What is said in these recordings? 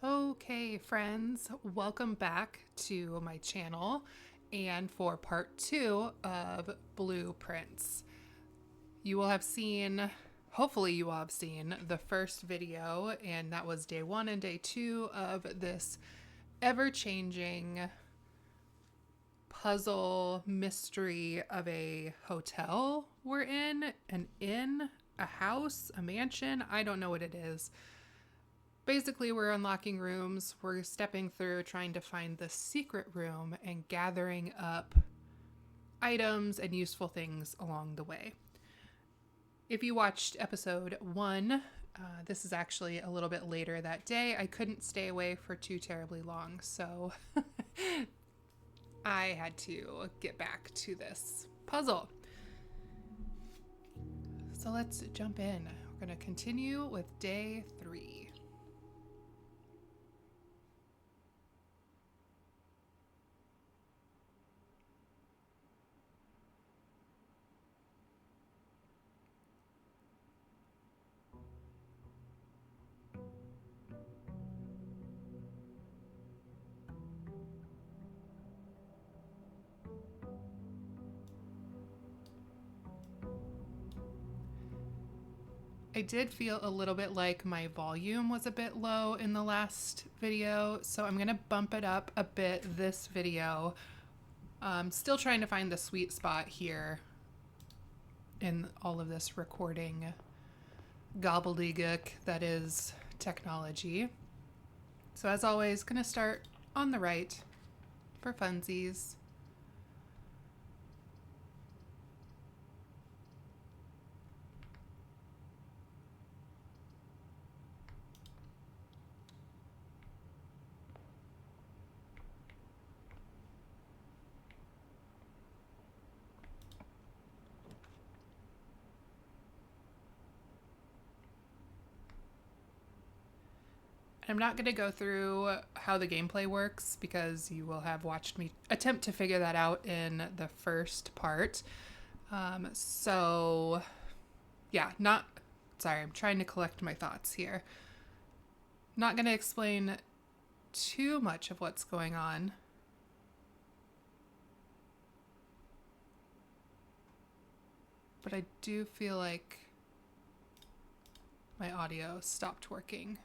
Okay, friends, welcome back to my channel and for part 2 of Blueprints. You will have seen, hopefully you will have seen the first video, and that was day 1 and day 2 of this ever-changing puzzle mystery of a hotel we're in, an inn, a house, a mansion. I don't know what it is. Basically, we're unlocking rooms, we're stepping through trying to find the secret room and gathering up items and useful things along the way. If you watched episode 1, this is actually a little bit later that day. I couldn't stay away for too terribly long, so I had to get back to this puzzle. So let's jump in. We're going to continue with day 3. I did feel a little bit like my volume was a bit low in the last video, so I'm going to bump it up a bit this video. Still trying to find the sweet spot here in all of this recording gobbledygook that is technology. So as always, going to start on the right for funsies. I'm not going to go through how the gameplay works because you will have watched me attempt to figure that out in the first part. So, yeah, sorry, I'm trying to collect my thoughts here. Not going to explain too much of what's going on. But I do feel like my audio stopped working.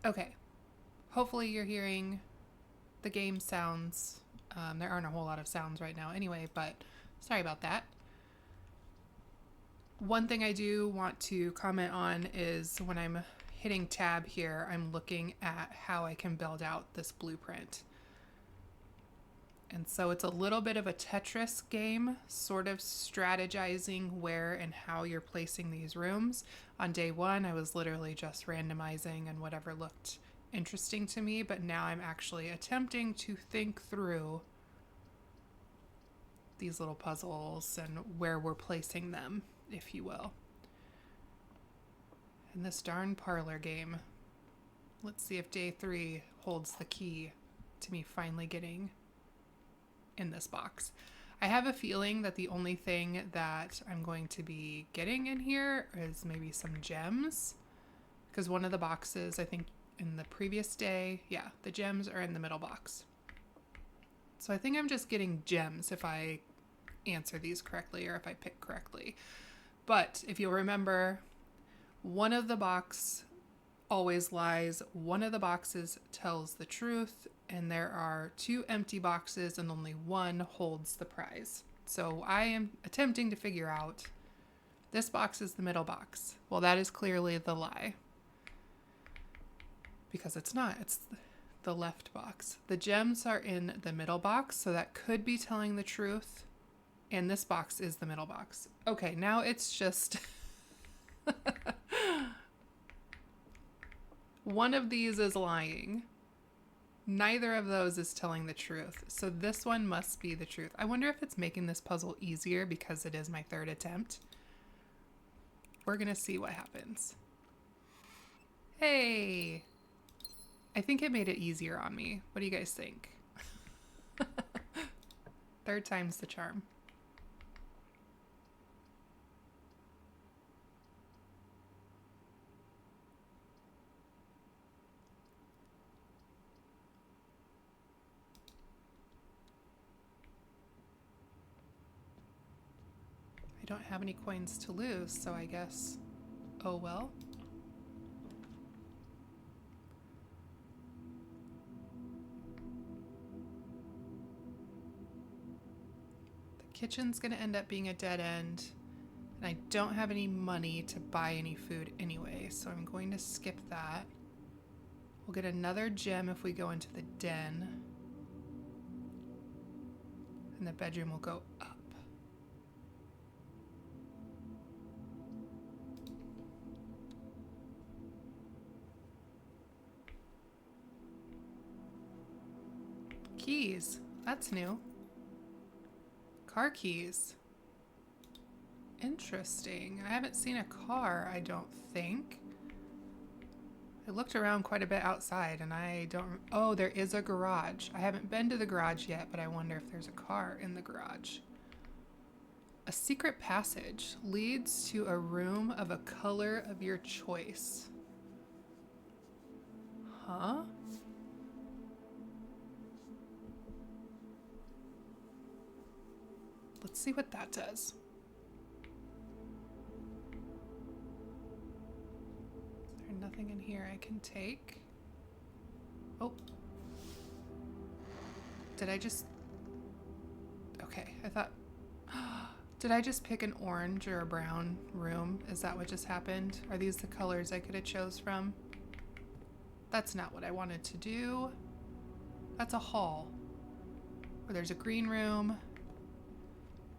Okay, hopefully you're hearing the game sounds. There aren't a whole lot of sounds right now anyway, but sorry about that. One thing I do want to comment on is when I'm hitting tab here, I'm looking at how I can build out this blueprint. And so it's a little bit of a Tetris game, sort of strategizing where and how you're placing these rooms. On day 1, I was literally just randomizing and whatever looked interesting to me, but now I'm actually attempting to think through these little puzzles and where we're placing them, if you will. And this darn parlor game. Let's see if day 3 holds the key to me finally getting in this box. I have a feeling that the only thing that I'm going to be getting in here is maybe some gems, because one of the boxes, I think in the previous day, yeah, the gems are in the middle box. So I think I'm just getting gems if I answer these correctly or if I pick correctly. But if you'll remember, one of the box always lies, one of the boxes tells the truth, and there are 2 empty boxes and only one holds the prize. So I am attempting to figure out, this box is the middle box. Well, that is clearly the lie. Because it's not, it's the left box. The gems are in the middle box, so that could be telling the truth. And this box is the middle box. Okay, now it's just one of these is lying. Neither of those is telling the truth. So this one must be the truth. I wonder if it's making this puzzle easier because it is my 3rd attempt. We're going to see what happens. Hey! I think it made it easier on me. What do you guys think? Third time's the charm. I don't have any coins to lose, so I guess, oh well. Kitchen's gonna end up being a dead end, and I don't have any money to buy any food anyway, so I'm going to skip that. We'll get another gem if we go into the den, and the bedroom will go up. Keys, that's new. Car keys. Interesting. I haven't seen a car, I don't think. I looked around quite a bit outside and I don't... Oh, there is a garage. I haven't been to the garage yet, but I wonder if there's a car in the garage. A secret passage leads to a room of a color of your choice. Huh? Let's see what that does. Is there nothing in here I can take? Oh. Did I just... Okay, I thought... Did I just pick an orange or a brown room? Is that what just happened? Are these the colors I could have chose from? That's not what I wanted to do. That's a hall. Where there's a green room.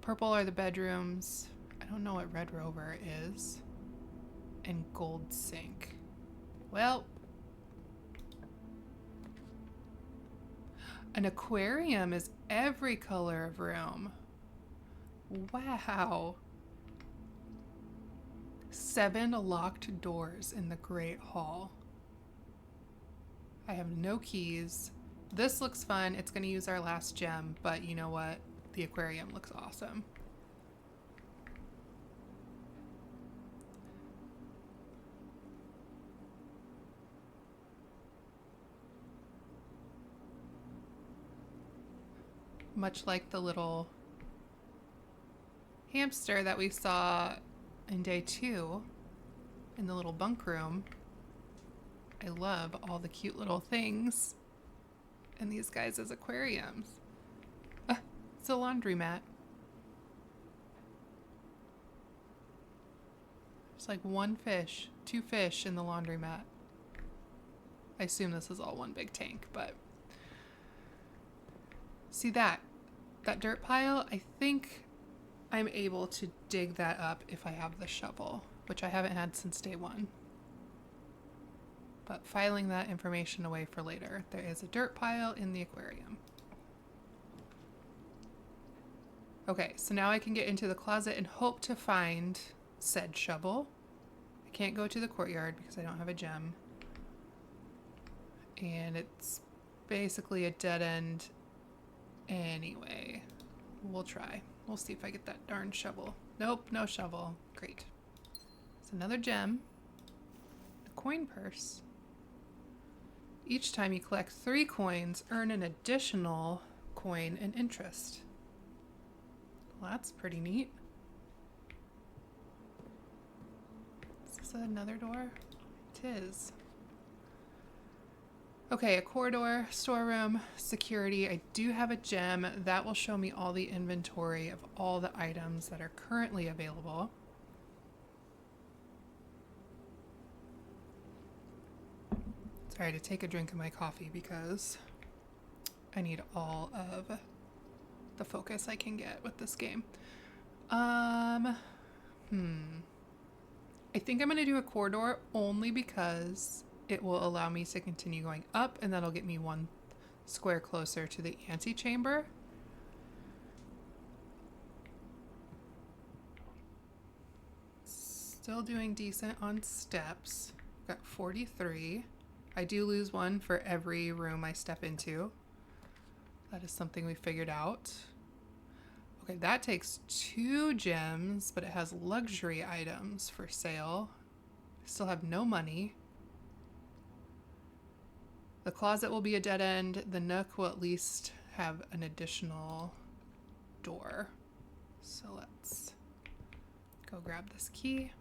Purple are the bedrooms. I don't know what Red Rover is. And gold sink. Well. An aquarium is every color of room. Wow. 7 locked doors in the Great Hall. I have no keys. This looks fun. It's going to use our last gem, but you know what? The aquarium looks awesome. Much like the little hamster that we saw in day 2 in the little bunk room. I love all the cute little things in these guys as aquariums. It's a laundromat. There's like 1 fish, 2 fish in the laundromat. I assume this is all one big tank, but... See that dirt pile? I think I'm able to dig that up if I have the shovel, which I haven't had since day 1. But filing that information away for later. There is a dirt pile in the aquarium. Okay, so now I can get into the closet and hope to find said shovel. I can't go to the courtyard because I don't have a gem. And it's basically a dead end anyway. We'll try. We'll see if I get that darn shovel. Nope, no shovel. Great. It's another gem. A coin purse. Each time you collect 3 coins, earn an additional coin and interest. Well, that's pretty neat. Is this another door? It is. Okay, a corridor, storeroom, security. I do have a gem. That will show me all the inventory of all the items that are currently available. Sorry to take a drink of my coffee because I need all of the focus I can get with this game. I think I'm going to do a corridor only because it will allow me to continue going up, and that'll get me 1 square closer to the antechamber. Still doing decent on steps. Got 43. I do lose one for every room I step into. That is something we figured out. Okay, that takes 2 gems, but it has luxury items for sale. I still have no money. The closet will be a dead end. The nook will at least have an additional door. So let's go grab this key.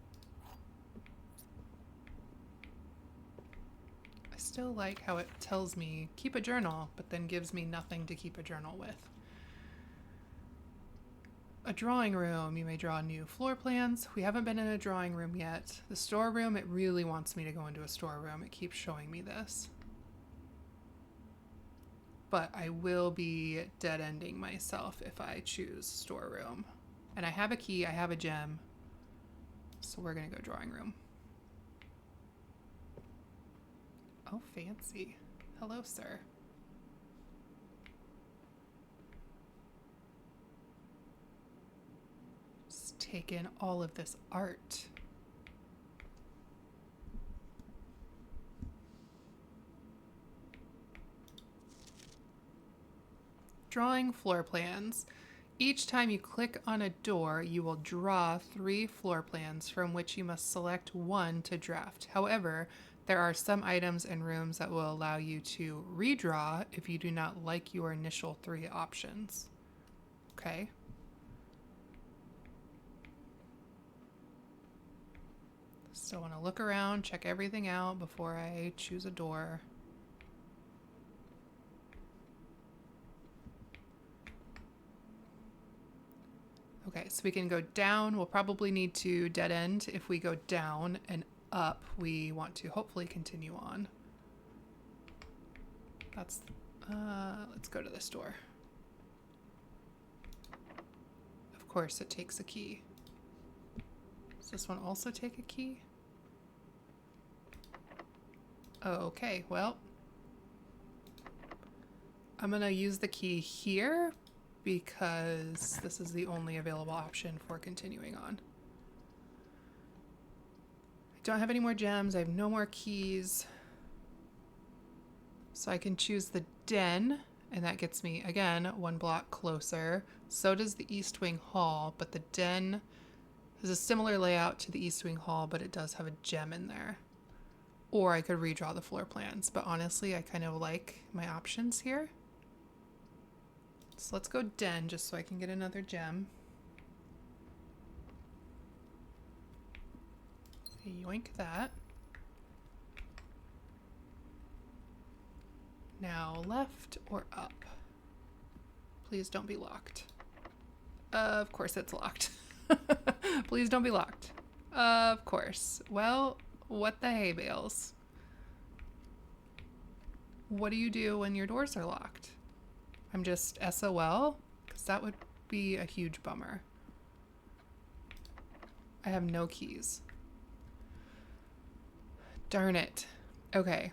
I still like how it tells me keep a journal, but then gives me nothing to keep a journal with. A drawing room. You may draw new floor plans. We haven't been in a drawing room yet. The storeroom, it really wants me to go into a storeroom. It keeps showing me this. But I will be dead-ending myself if I choose storeroom. And I have a key, I have a gem. So we're gonna go drawing room. Oh, fancy. Hello, sir. Just take in all of this art. Drawing floor plans. Each time you click on a door, you will draw 3 floor plans from which you must select one to draft. However, there are some items and rooms that will allow you to redraw if you do not like your initial 3 options. Okay. Still want to look around, check everything out before I choose a door. Okay, so we can go down. We'll probably need to dead end if we go down, and up we want to hopefully continue on. That's, let's go to this door. Of course it takes a key. Does this one also take a key? Okay, well, I'm gonna use the key here because this is the only available option for continuing on. I don't have any more gems. I have no more keys. So I can choose the den, and that gets me, again, 1 block closer. So does the East Wing Hall, but the den has a similar layout to the East Wing Hall, but it does have a gem in there. Or I could redraw the floor plans, but honestly, I kind of like my options here. So let's go den just so I can get another gem. Yoink that. Now left or up? Please don't be locked. Of course it's locked. Please don't be locked. Of course. Well, what the hay bales? What do you do when your doors are locked? I'm just SOL? Because that would be a huge bummer. I have no keys. Darn it. Okay.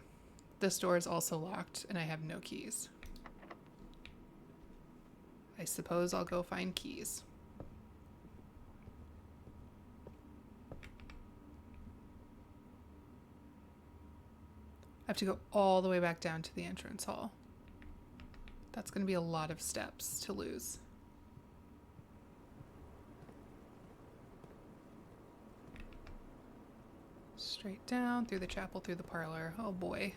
This door is also locked and I have no keys. I suppose I'll go find keys. I have to go all the way back down to the entrance hall. That's going to be a lot of steps to lose. Straight down, through the chapel, through the parlor. Oh boy.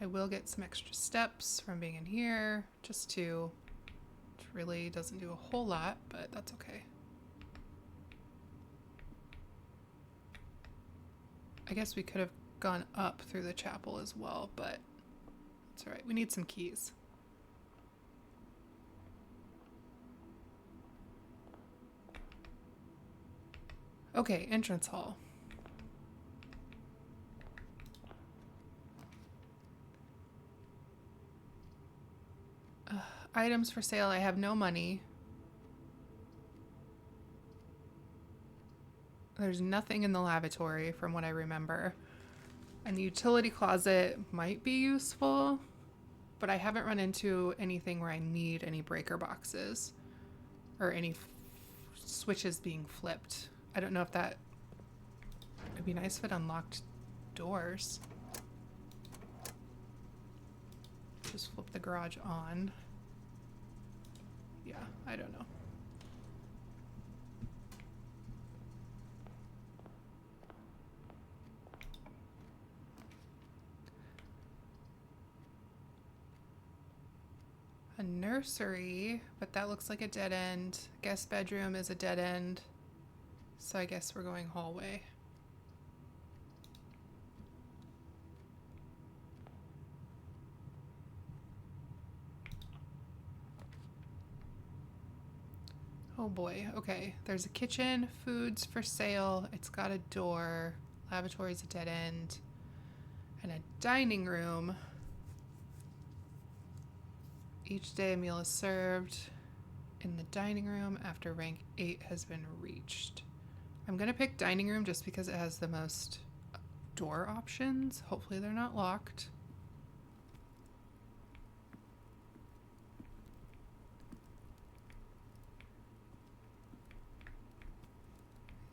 I will get some extra steps from being in here, just 2. Which really doesn't do a whole lot, but that's okay. I guess we could have gone up through the chapel as well, but that's all right. We need some keys. Okay, entrance hall. Items for sale. I have no money. There's nothing in the lavatory from what I remember. And the utility closet might be useful, but I haven't run into anything where I need any breaker boxes or any switches being flipped. I don't know if that It'd be nice if it unlocked doors. Just flip the garage on. Yeah, I don't know. A nursery, but that looks like a dead end. Guest bedroom is a dead end. So I guess we're going hallway. Oh boy, okay. There's a kitchen, foods for sale. It's got a door. Lavatory's a dead end. And a dining room. Each day a meal is served in the dining room after rank 8 has been reached. I'm gonna pick dining room just because it has the most door options. Hopefully they're not locked.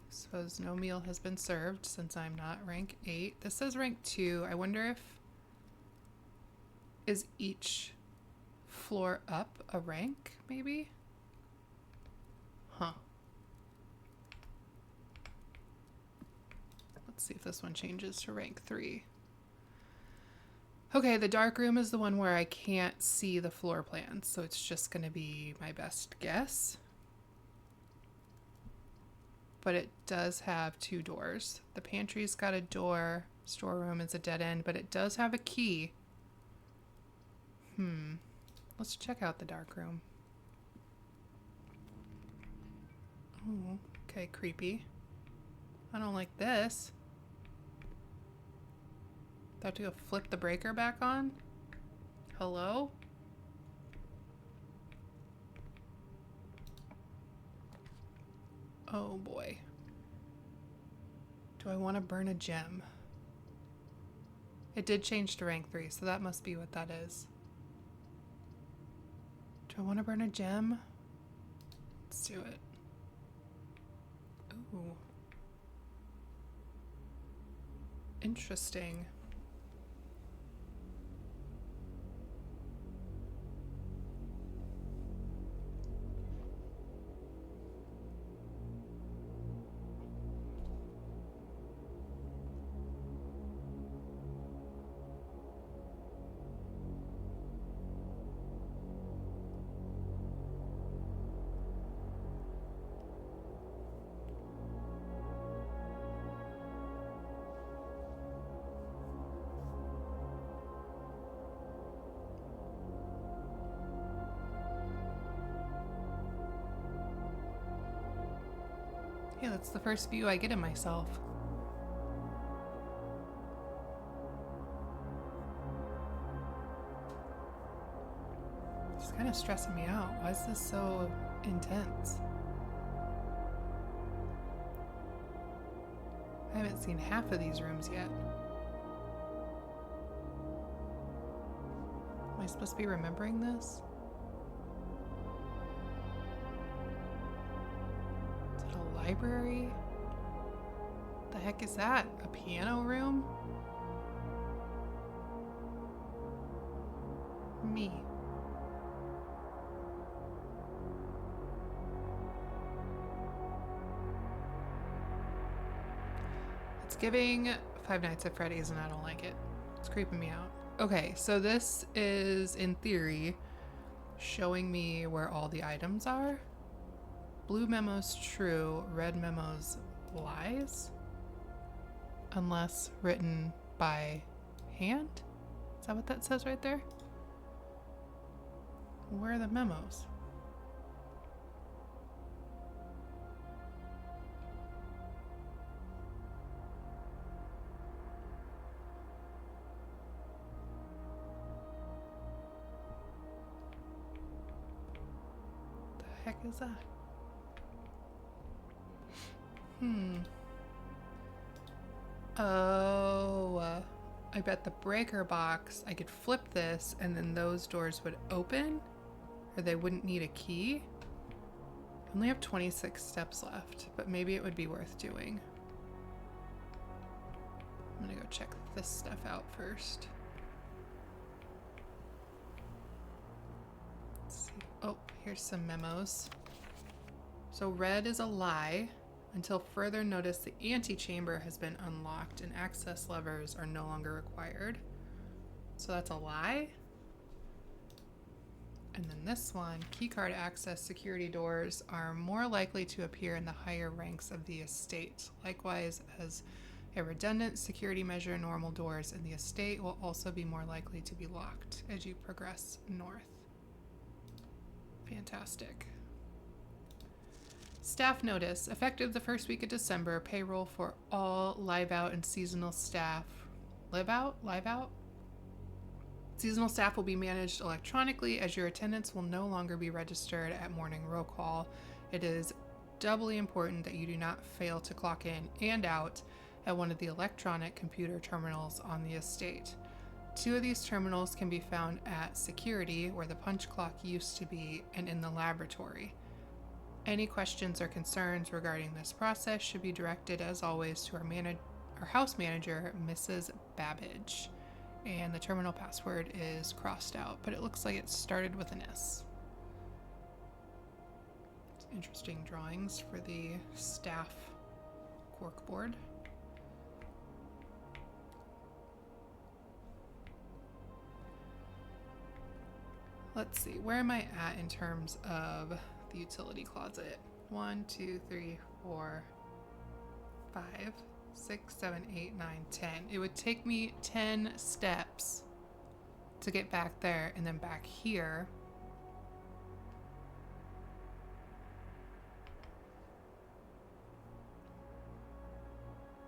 Suppose no meal has been served since I'm not rank 8. This says rank 2. I wonder if is each floor up a rank, maybe? Huh. Let's see if this one changes to rank 3. Okay, the dark room is the one where I can't see the floor plans, so it's just going to be my best guess. But it does have 2 doors. The pantry's got a door. Storeroom is a dead end, but it does have a key. Let's check out the dark room. Oh, okay, creepy. I don't like this. Do I have to go flip the breaker back on? Hello? Oh boy. Do I want to burn a gem? It did change to rank 3, so that must be what that is. Do I want to burn a gem? Let's do it. Ooh. Interesting. Yeah, that's the first view I get of myself. It's kind of stressing me out. Why is this so intense? I haven't seen half of these rooms yet. Am I supposed to be remembering this? Is it a library? What the heck is that? A piano room? Me. It's giving Five Nights at Freddy's and I don't like it. It's creeping me out. Okay, so this is, in theory, showing me where all the items are. Blue memo's true, red memo's lies. Unless written by hand? Is that what that says right there? Where are the memos? The heck is that? Oh, I bet the breaker box, I could flip this and then those doors would open, or they wouldn't need a key. I only have 26 steps left, but maybe it would be worth doing. check this stuff out first. Let's see. Oh, here's some memos. So red is a lie. Until further notice, the antechamber has been unlocked and access levers are no longer required. So that's a lie. And then this one, keycard access security doors are more likely to appear in the higher ranks of the estate. Likewise, as a redundant security measure, normal doors in the estate will also be more likely to be locked as you progress north. Fantastic. Staff notice, effective the first week of December, payroll for all live out and seasonal staff. Live out? Seasonal staff will be managed electronically as your attendance will no longer be registered at morning roll call. It is doubly important that you do not fail to clock in and out at one of the electronic computer terminals on the estate. 2 of these terminals can be found at security, where the punch clock used to be, and in the laboratory. Any questions or concerns regarding this process should be directed, as always, to our house manager, Mrs. Babbage. And the terminal password is crossed out, but it looks like it started with an S. Interesting drawings for the staff corkboard. Let's see, where am I at in terms of the utility closet? 1, 2, 3, 4, 5, 6, 7, 8, 9, 10. It would take me 10 steps to get back there and then back here.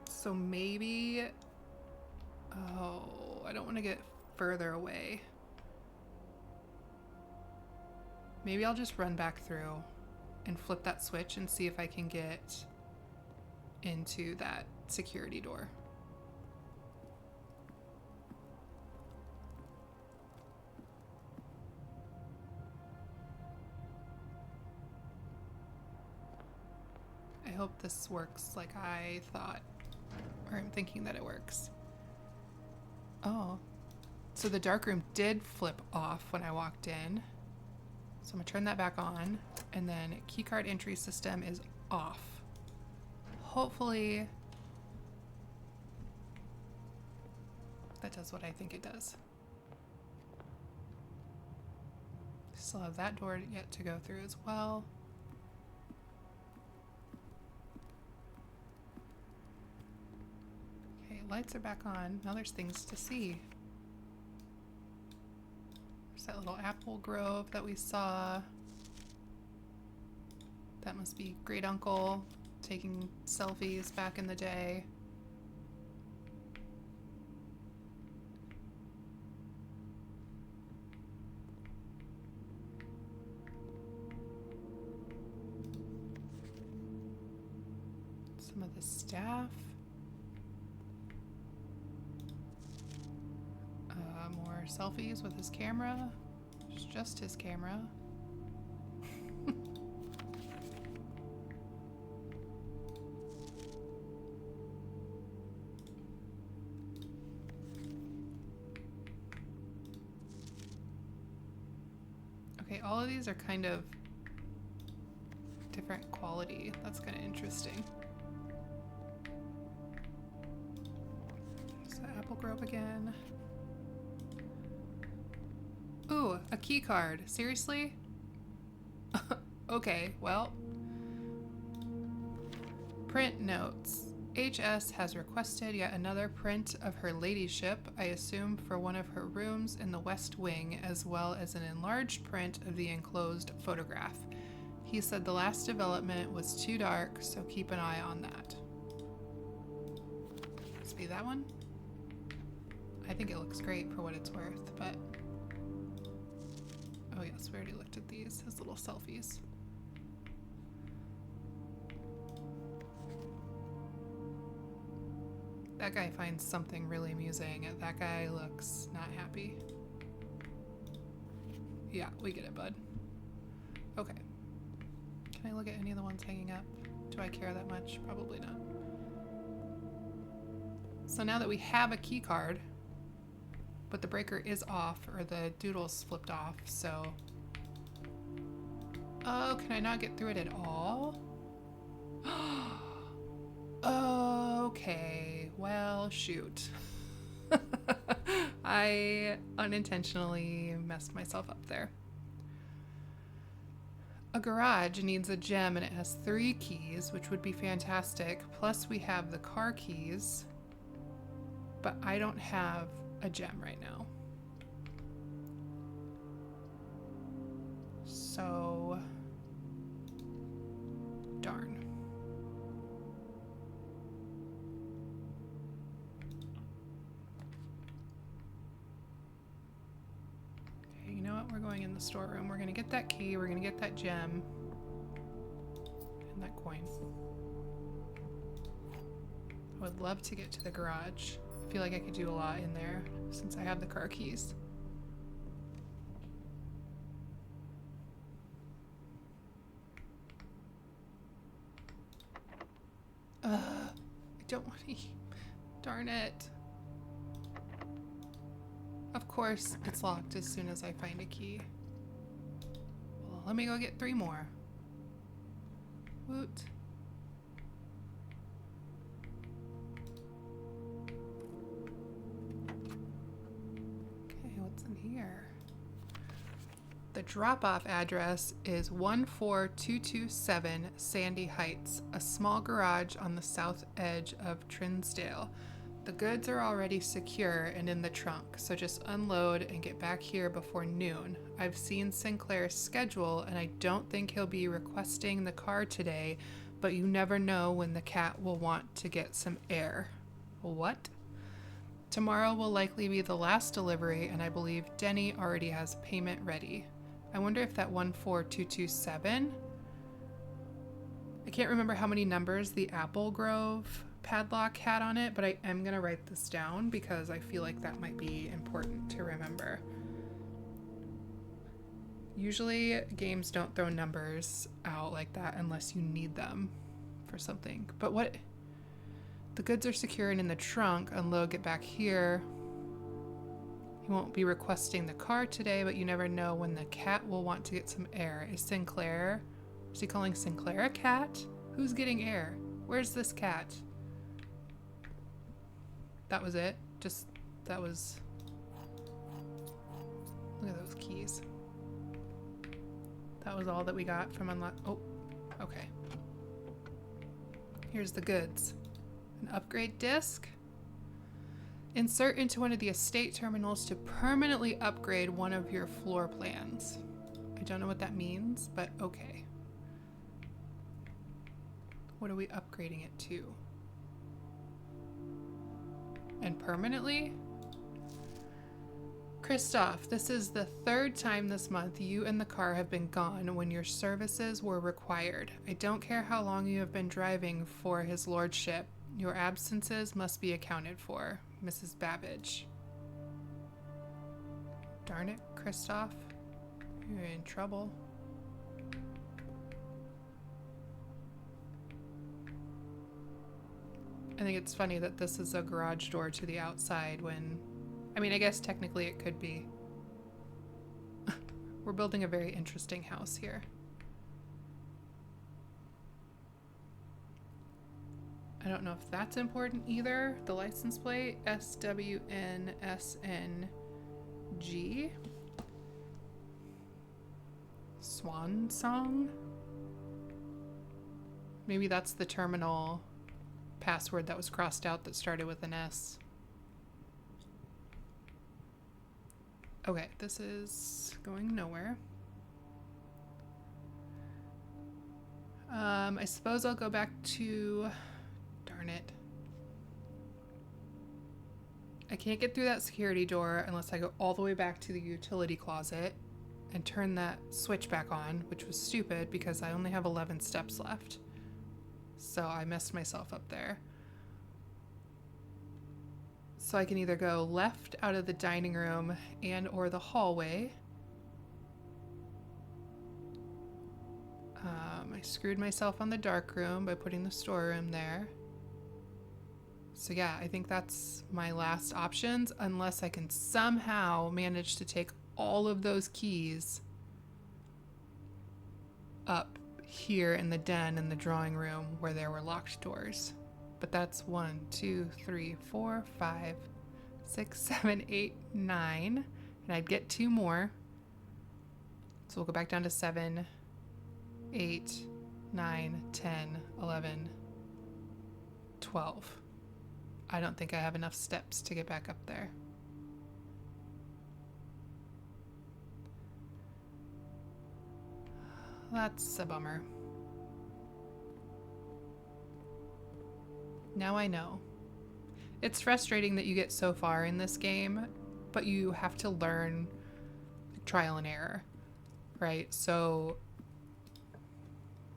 So maybe, oh, I don't want to get further away. Maybe I'll just run back through and flip that switch and see if I can get into that security door. I hope this works like I thought, or I'm thinking that it works. Oh, so the darkroom did flip off when I walked in. So I'm gonna turn that back on, and then keycard entry system is off. Hopefully that does what I think it does. Still have that door yet to go through as well. Okay, lights are back on. Now there's things to see. That little apple grove that we saw. That must be great uncle taking selfies back in the day. Some of the staff. More selfies with his camera. It's just his camera. Okay, all of these are kind of different quality. That's kind of interesting. There's the apple grove again. Ooh, a key card. Seriously? Okay, well. Print notes. HS has requested yet another print of her ladyship, I assume for one of her rooms in the West Wing, as well as an enlarged print of the enclosed photograph. He said the last development was too dark, so keep an eye on that. Must be that one? I think it looks great for what it's worth, but... Oh yes, we already looked at these, his little selfies. That guy finds something really amusing. That guy looks not happy. Yeah, we get it, bud. Okay. Can I look at any of the ones hanging up? Do I care that much? Probably not. So now that we have a key card, but the breaker is off, or the doodle's flipped off, so... Oh, can I not get through it at all? Okay, well, shoot. I unintentionally messed myself up there. A garage needs a gem and it has 3 keys, which would be fantastic. Plus we have the car keys, but I don't have a gem right now. So, darn. Okay, you know what? We're going in the storeroom. We're gonna get that key, we're gonna get that gem, and that coin. I would love to get to the garage. I feel like I could do a lot in there since I have the car keys. I don't want to. Darn it. Of course, it's locked as soon as I find a key. Well, let me go get 3 more. Woot. Okay, what's in here? The drop-off address is 14227 Sandy Heights, a small garage on the south edge of Trinsdale. The goods are already secure and in the trunk, so just unload and get back here before noon. I've seen Sinclair's schedule and I don't think he'll be requesting the car today, but you never know when the cat will want to get some air. What? Tomorrow will likely be the last delivery and I believe Denny already has payment ready. I wonder if that 14227, I can't remember how many numbers the Apple Grove padlock had on it, but I am going to write this down because I feel like that might be important to remember. Usually games don't throw numbers out like that unless you need them for something. But what? The goods are secured in the trunk. Unload, get back here. He won't be requesting the car today, but you never know when the cat will want to get some air. Is he calling Sinclair a cat? Who's getting air? Where's this cat? That was it? That was... Look at those keys. That was all that we got from unlock... Oh, okay. Here's the goods. An upgrade disc. Insert into one of the estate terminals to permanently upgrade one of your floor plans. I don't know what that means, but okay. What are we upgrading it to? And permanently? Christoph, this is the 3rd time this month you and the car have been gone when your services were required. I don't care how long you have been driving for his lordship. Your absences must be accounted for. Mrs. Babbage. Darn it, Christoph. You're in trouble. I think it's funny that this is a garage door to the outside when... I mean, I guess technically it could be. We're building a very interesting house here. I don't know if that's important either. The license plate, SWNSNG. Swan Song? Maybe that's the terminal password that was crossed out that started with an S. Okay, this is going nowhere. I suppose I'll go back to... Darn it. I can't get through that security door unless I go all the way back to the utility closet and turn that switch back on, which was stupid because I only have 11 steps left. So I messed myself up there. So I can either go left out of the dining room and or the hallway. I screwed myself on the dark room by putting the storeroom there. So yeah, I think that's my last options, unless I can somehow manage to take all of those keys up here in the den in the drawing room where there were locked doors. But that's 1, 2, 3, 4, 5, 6, 7, 8, 9. And I'd get 2 more. So we'll go back down to 7, 8, 9, 10, 11, 12. I don't think I have enough steps to get back up there. That's a bummer. Now I know. It's frustrating that you get so far in this game, but you have to learn trial and error, right? So,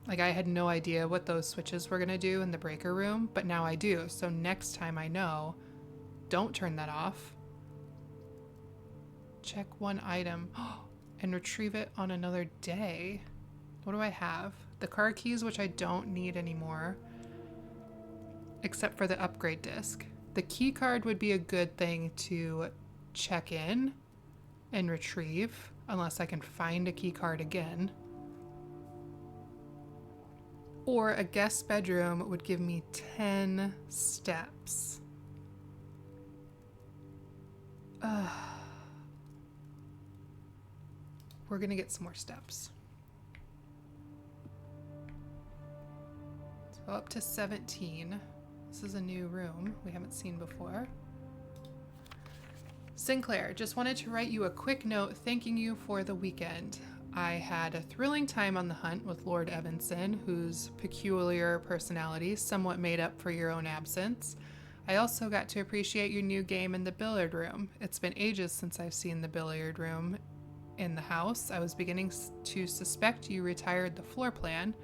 like, I had no idea what those switches were going to do in the breaker room, but now I do. So next time I know, don't turn that off. Check one item and retrieve it on another day. What do I have? The car keys, which I don't need anymore, except for the upgrade disc. The key card would be a good thing to check in and retrieve, unless I can find a key card again. Or a guest bedroom would give me 10 steps. We're gonna get some more steps. So up to 17. This is a new room we haven't seen before. Sinclair, just wanted to write you a quick note thanking you for the weekend. I had a thrilling time on the hunt with Lord Evanson, whose peculiar personality somewhat made up for your own absence. I also got to appreciate your new game in the billiard room. It's been ages since I've seen the billiard room in the house. I was beginning to suspect you retired the floor plan.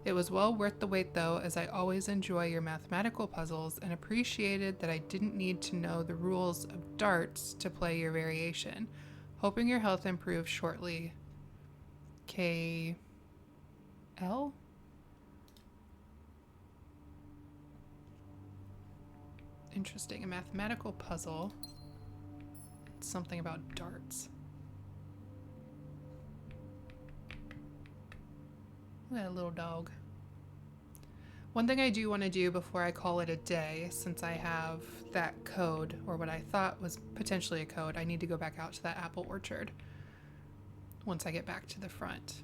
It was well worth the wait though, as I always enjoy your mathematical puzzles and appreciated that I didn't need to know the rules of darts to play your variation. Hoping your health improves shortly. KL? Interesting. A mathematical puzzle. It's something about darts. Look at that little dog. One thing I do want to do before I call it a day, since I have that code, or what I thought was potentially a code, I need to go back out to that apple orchard once I get back to the front.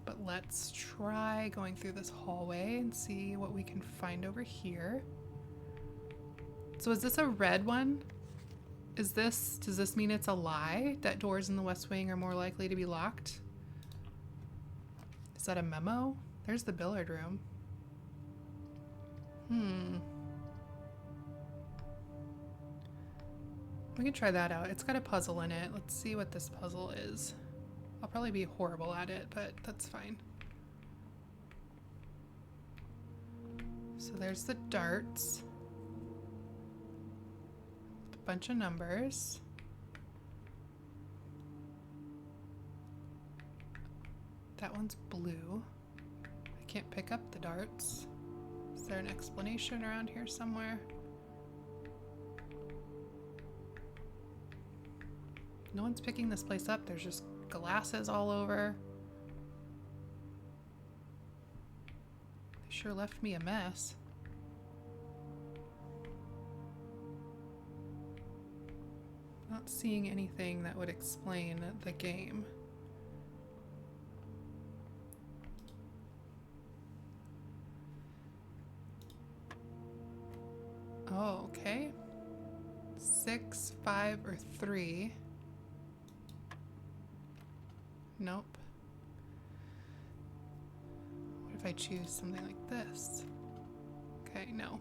But let's try going through this hallway and see what we can find over here. So is this a red one? Does this mean it's a lie that doors in the West Wing are more likely to be locked? Is that a memo? There's the billiard room. We can try that out. It's got a puzzle in it. Let's see what this puzzle is. I'll probably be horrible at it, but that's fine. So there's the darts. A bunch of numbers. That one's blue. I can't pick up the darts. Is there an explanation around here somewhere? No one's picking this place up. There's just glasses all over. They sure left me a mess. Not seeing anything that would explain the game. Oh, okay. 6, 5, or 3. Nope. What if I choose something like this? Okay, no.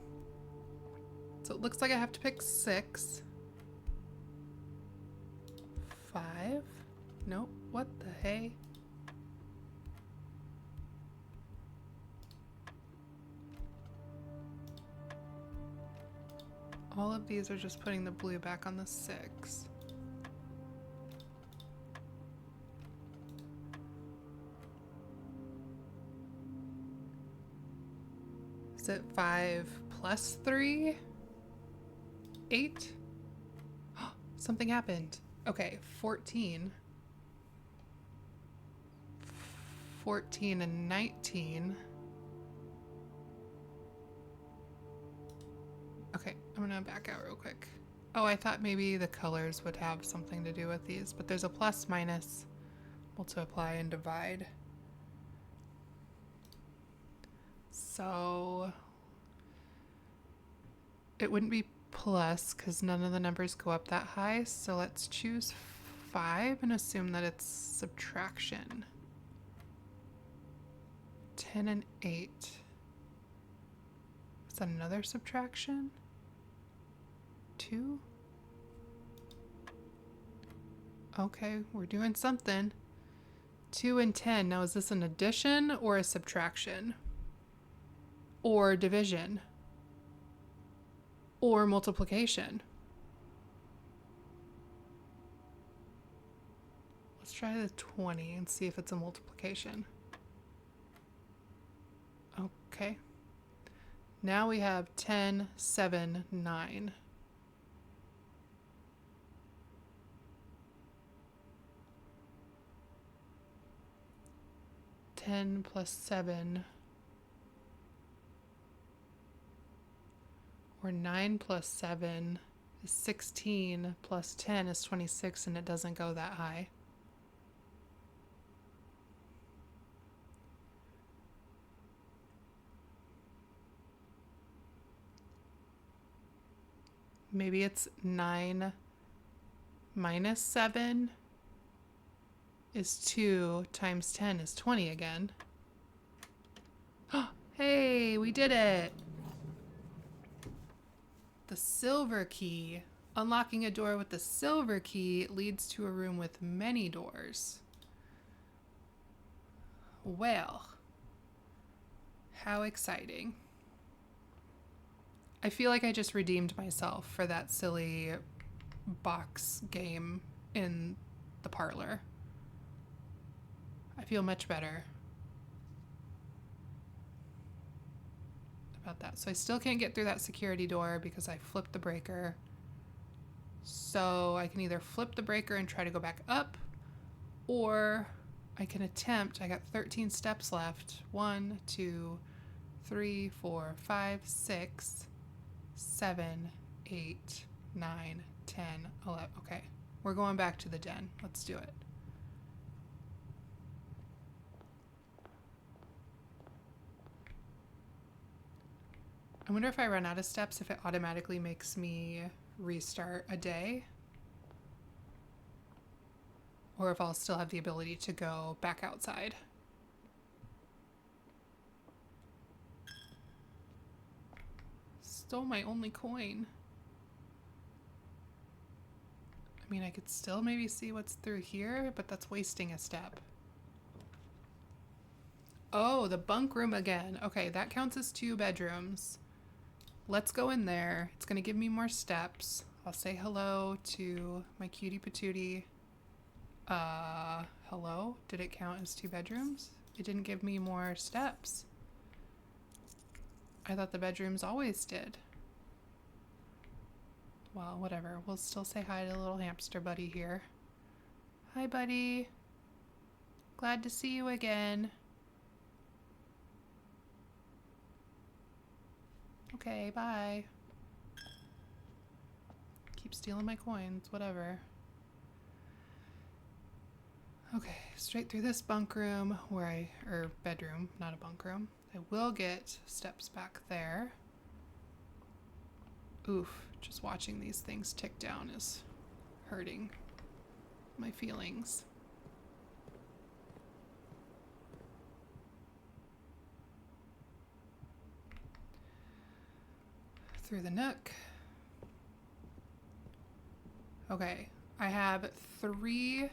So it looks like I have to pick 6. 5. Nope. What the hey? All of these are just putting the blue back on the 6. Is it 5 plus 3? 8? Something happened. Okay, 14. 14 and 19. Okay, I'm gonna back out real quick. Oh, I thought maybe the colors would have something to do with these, but there's a plus, minus, multiply, and divide. So it wouldn't be plus because none of the numbers go up that high. So let's choose 5 and assume that it's subtraction. 10 and 8. Is that another subtraction? 2? Okay, we're doing something. 2 and 10. Now, is this an addition or a subtraction? Or division? Or multiplication? Let's try the 20 and see if it's a multiplication. Okay. Now we have 10, 7, 9. 10 plus 7, or 9 plus 7 is 16, plus 10 is 26, and it doesn't go that high. Maybe it's 9 minus 7 is 2 times 10 is 20 again. Hey, we did it! The silver key. Unlocking a door with the silver key leads to a room with many doors. Well, how exciting. I feel like I just redeemed myself for that silly box game in the parlor. I feel much better about that. So I still can't get through that security door because I flipped the breaker. So I can either flip the breaker and try to go back up, or I can attempt. I got 13 steps left. 1, 2, 3, 4, 5, 6, 7, 8, 9, 10, 11. Okay, we're going back to the den. Let's do it. I wonder if I run out of steps, if it automatically makes me restart a day, or if I'll still have the ability to go back outside. Stole my only coin. I mean, I could still maybe see what's through here, but that's wasting a step. Oh, the bunk room again. Okay, that counts as 2 bedrooms. Let's go in there. It's going to give me more steps. I'll say hello to my cutie patootie. Hello? Did it count as 2 bedrooms? It didn't give me more steps. I thought the bedrooms always did. Well, whatever. We'll still say hi to the little hamster buddy here. Hi, buddy. Glad to see you again. Okay, bye. Keep stealing my coins, whatever. Okay, straight through this bunk room or bedroom, not a bunk room. I will get steps back there. Oof, just watching these things tick down is hurting my feelings. Through the nook. Okay, I have 3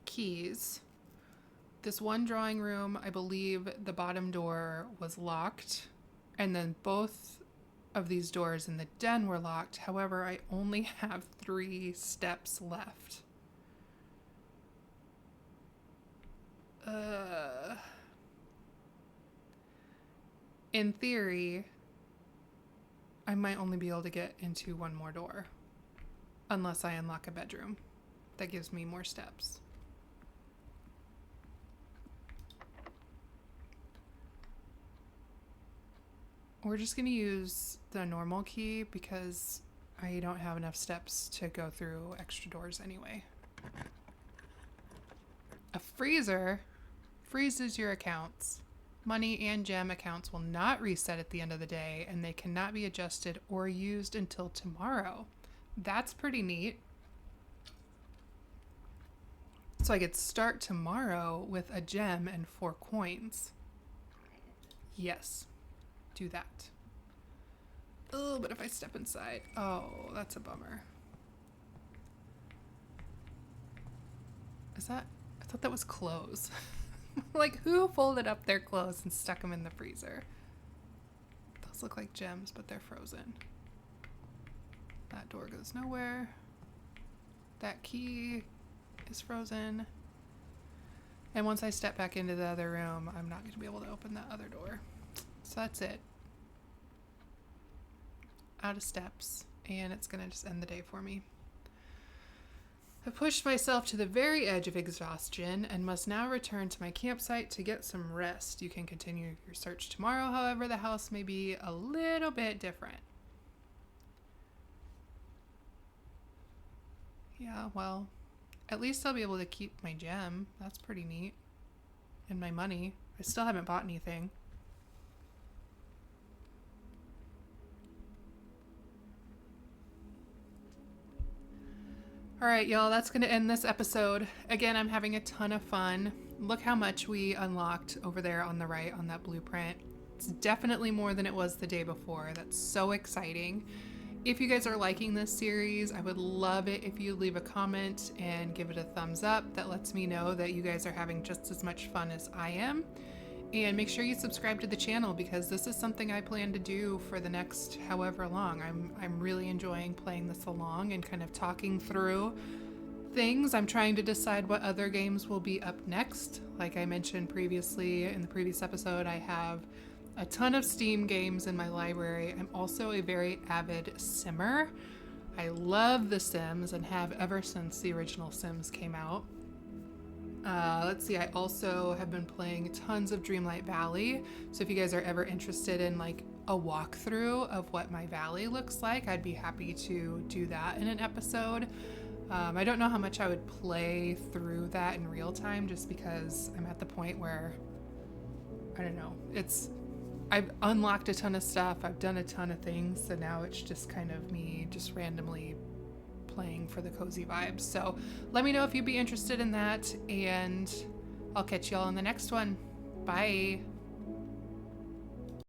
keys. This one drawing room, I believe the bottom door was locked, and then both of these doors in the den were locked. However, I only have 3 steps left. in theory, I might only be able to get into one more door. Unless I unlock a bedroom. That gives me more steps. We're just going to use the normal key because I don't have enough steps to go through extra doors anyway. A freezer freezes your accounts. Money and gem accounts will not reset at the end of the day, and they cannot be adjusted or used until tomorrow. That's pretty neat. So I could start tomorrow with a gem and 4 coins. Yes. Do that. Oh, but if I step inside, oh, that's a bummer. Is that, I thought that was clothes. Like, who folded up their clothes and stuck them in the freezer? Those look like gems, but they're frozen. That door goes nowhere. That key is frozen. And once I step back into the other room, I'm not going to be able to open that other door. So that's it. Out of steps, and it's gonna just end the day for me. I've pushed myself to the very edge of exhaustion and must now return to my campsite to get some rest. You can continue your search tomorrow, however, the house may be a little bit different. Yeah, well, at least I'll be able to keep my gem. That's pretty neat. And my money. I still haven't bought anything. All right, y'all, that's going to end this episode. Again, I'm having a ton of fun. Look how much we unlocked over there on the right on that blueprint. It's definitely more than it was the day before. That's so exciting. If you guys are liking this series, I would love it if you leave a comment and give it a thumbs up. That lets me know that you guys are having just as much fun as I am. And make sure you subscribe to the channel because this is something I plan to do for the next however long. I'm really enjoying playing this along and kind of talking through things. I'm trying to decide what other games will be up next. Like I mentioned previously in the previous episode, I have a ton of Steam games in my library. I'm also a very avid simmer. I love The Sims and have ever since the original Sims came out. Let's see, I also have been playing tons of Dreamlight Valley. So if you guys are ever interested in like a walkthrough of what my valley looks like, I'd be happy to do that in an episode. I don't know how much I would play through that in real time just because I'm at the point where, I don't know, I've unlocked a ton of stuff, I've done a ton of things, so now it's just kind of me just randomly playing for the cozy vibes. So let me know if you'd be interested in that, and I'll catch y'all in the next one. Bye.